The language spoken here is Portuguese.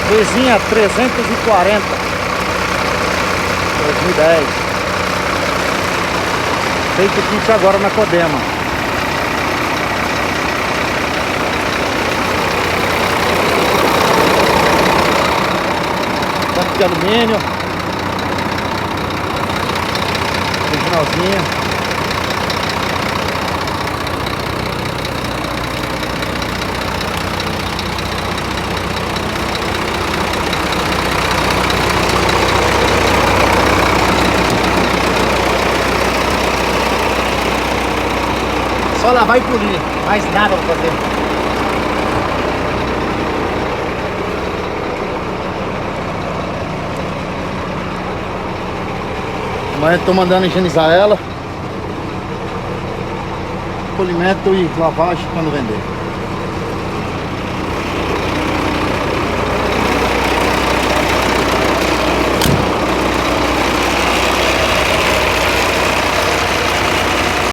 Coisinha 340 2010. Feito o kit agora na Codema. Tanque de alumínio. Originalzinho. Só lavar e polir, mais nada pra fazer. Amanhã estou mandando higienizar ela. Polimento e lavagem quando vender.